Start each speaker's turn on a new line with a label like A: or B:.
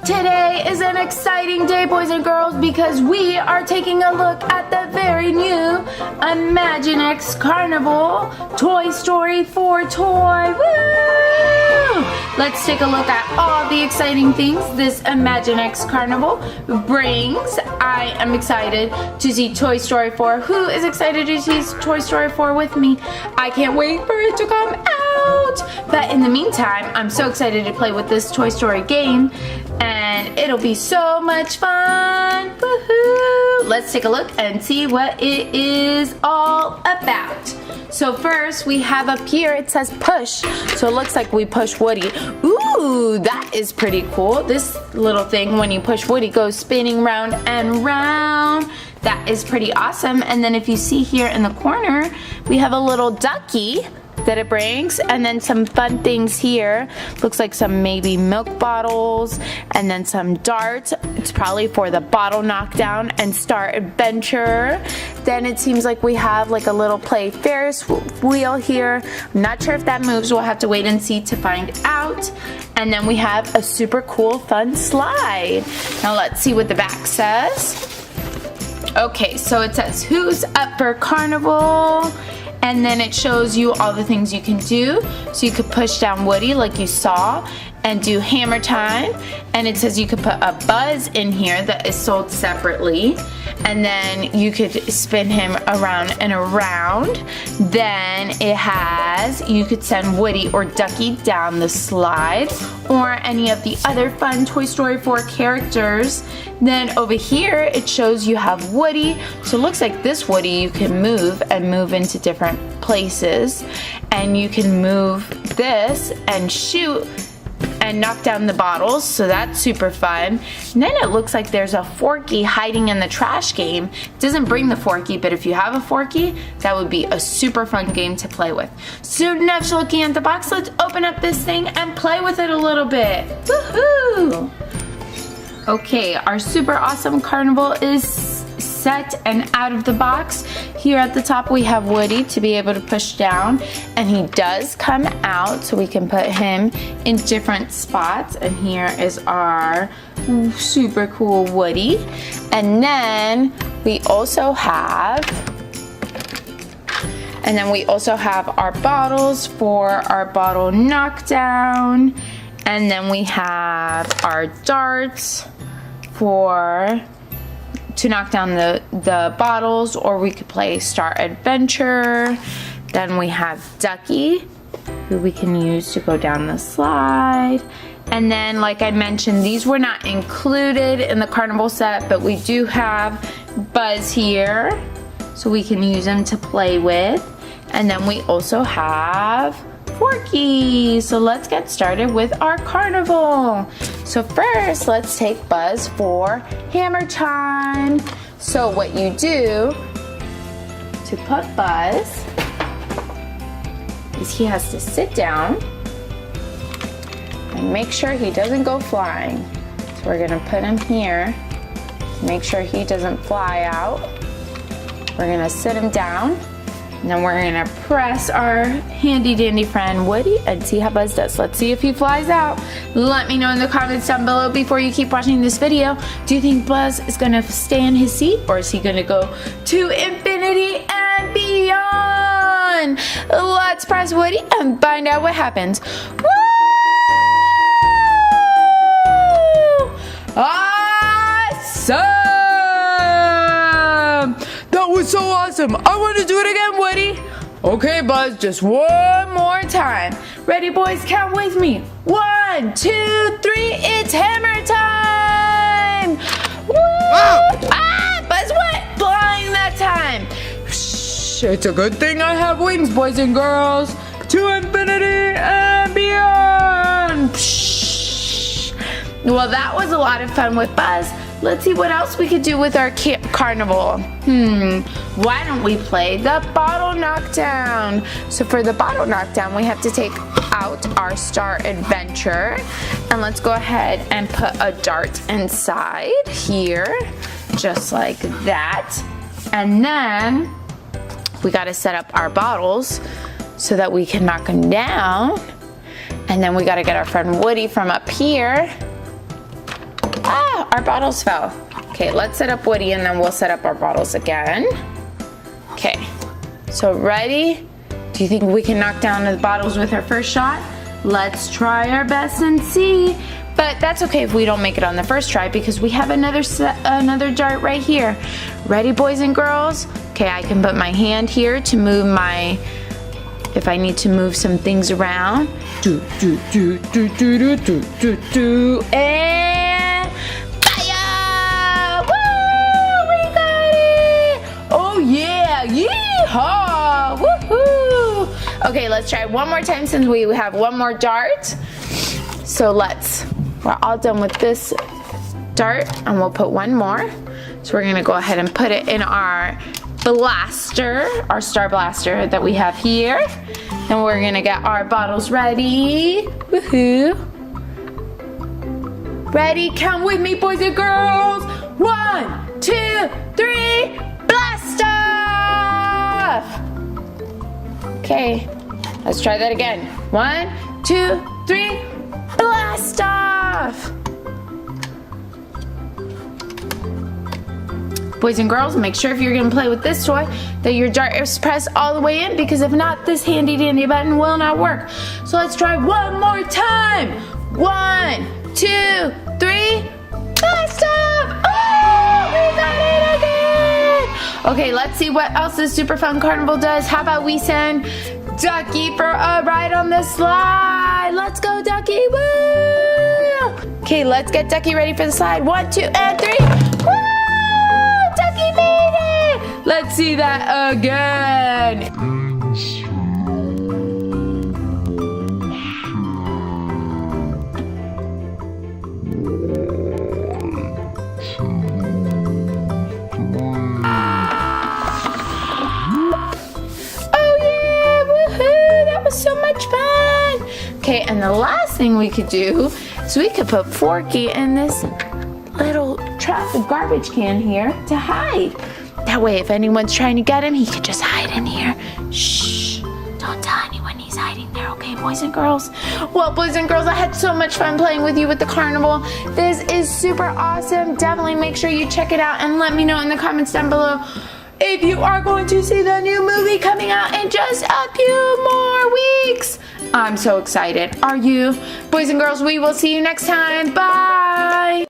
A: Today is an exciting day, boys and girls, because we are taking a look at the very new Imaginext Carnival Toy Story 4 toy. Woo! Let's take a look at all the exciting things this Imaginext Carnival brings. I am excited to see Toy Story 4. Who is excited to see Toy Story 4 with me? I can't wait for it to come out. But in the meantime, I'm so excited to play with this Toy Story game, and it'll be so much fun. Woohoo! Let's take a look and see what it is all about. So first we have up here, it says push. So it looks like we push Woody. Ooh, that is pretty cool. This little thing, when you push Woody, goes spinning round and round. That is pretty awesome. And then if you see here in the corner, we have a little ducky that it brings, and then some fun things here. Looks like some maybe milk bottles, and then some darts. It's probably for the bottle knockdown and start adventure. Then it seems like we have like a little play Ferris wheel here. I'm not sure if that moves. We'll have to wait and see to find out. And then we have a super cool fun slide. Now let's see what the back says. Okay, so it says who's up for carnival? And then it shows you all the things you can do. So you could push down Woody like you saw and do hammer time. And it says you could put a Buzz in here that is sold separately. And then you could spin him around and around. Then it has, you could send Woody or Ducky down the slide, or any of the other fun Toy Story 4 characters. Then over here it shows you have Woody. So it looks like this Woody you can move and move into different places. And you can move this and shoot and knock down the bottles, so that's super fun. And then it looks like there's a Forky hiding in the trash game. It doesn't bring the Forky, but if you have a Forky, that would be a super fun game to play with. So enough looking at the box, let's open up this thing and play with it a little bit. Woohoo! Okay, our super awesome carnival is set and out of the box. Here at the top we have Woody to be able to push down, and he does come out, so we can put him in different spots. And here is our super cool Woody. And then we also have our bottles for our bottle knockdown. And then we have our darts to knock down the bottles, or we could play Start Adventure. Then we have Ducky, who we can use to go down the slide. And then, like I mentioned, these were not included in the carnival set, but we do have Buzz here, so we can use him to play with. And then we also have Forky. So let's get started with our carnival. So first, let's take Buzz for hammer time. So what you do to put Buzz is he has to sit down and make sure he doesn't go flying. So we're gonna put him here to make sure he doesn't fly out. We're gonna sit him down. And then we're gonna press our handy dandy friend Woody and see how Buzz does. Let's see if he flies out. Let me know in the comments down below before you keep watching this video. Do you think Buzz is gonna stay in his seat, or is he gonna go to infinity and beyond? Let's press Woody and find out what happens. Woo! Awesome! That was so awesome. I want to do it again, Woody. Okay, Buzz, just one more time. Ready, boys? Count with me. 1, 2, 3. It's hammer time. Woo! Ah, Buzz went flying that time. Shh, it's a good thing I have wings, boys and girls. To infinity and beyond. Shh. Well, that was a lot of fun with Buzz. Let's see what else we could do with our carnival. Why don't we play the bottle knockdown? So for the bottle knockdown, we have to take out our Start Adventure. And let's go ahead and put a dart inside here, just like that. And then we gotta set up our bottles so that we can knock them down. And then we gotta get our friend Woody from up here our bottles fell. Okay, let's set up Woody and then we'll set up our bottles again. Okay, so ready? Do you think we can knock down the bottles with our first shot? Let's try our best and see. But that's okay if we don't make it on the first try because we have another dart right here. Ready, boys and girls? Okay, I can put my hand here to move if I need to move some things around. And fire! Woo! We got it! Oh yeah! Yeehaw! Woohoo! Okay, let's try one more time since we have one more dart. So we're all done with this dart and we'll put one more. So we're gonna go ahead and put it in our blaster, our star blaster that we have here. And we're gonna get our bottles ready. Woohoo! Ready? Count with me, boys and girls. 1, 2, 3, blast off! Okay, let's try that again. 1, 2, 3, blast off! Boys and girls, make sure if you're gonna play with this toy that your dart is pressed all the way in because if not, this handy dandy button will not work. So let's try one more time. 1, 2, 3, blast off! Oh, we got it again! Okay, let's see what else this super fun carnival does. How about we send Ducky for a ride on the slide? Let's go, Ducky! Woo! Okay, let's get Ducky ready for the slide. 1, 2, and 3. Woo! Ducky made it! Let's see that again. So much fun! Okay, and the last thing we could do is we could put Forky in this little garbage can here to hide. That way, if anyone's trying to get him, he could just hide in here. Shh! Don't tell anyone he's hiding there, okay, boys and girls? Well, boys and girls, I had so much fun playing with you with the carnival. This is super awesome. Definitely make sure you check it out and let me know in the comments down below if you are going to see the new movie coming out in just a few more weeks. I'm so excited. Are you? Boys and girls, we will see you next time. Bye!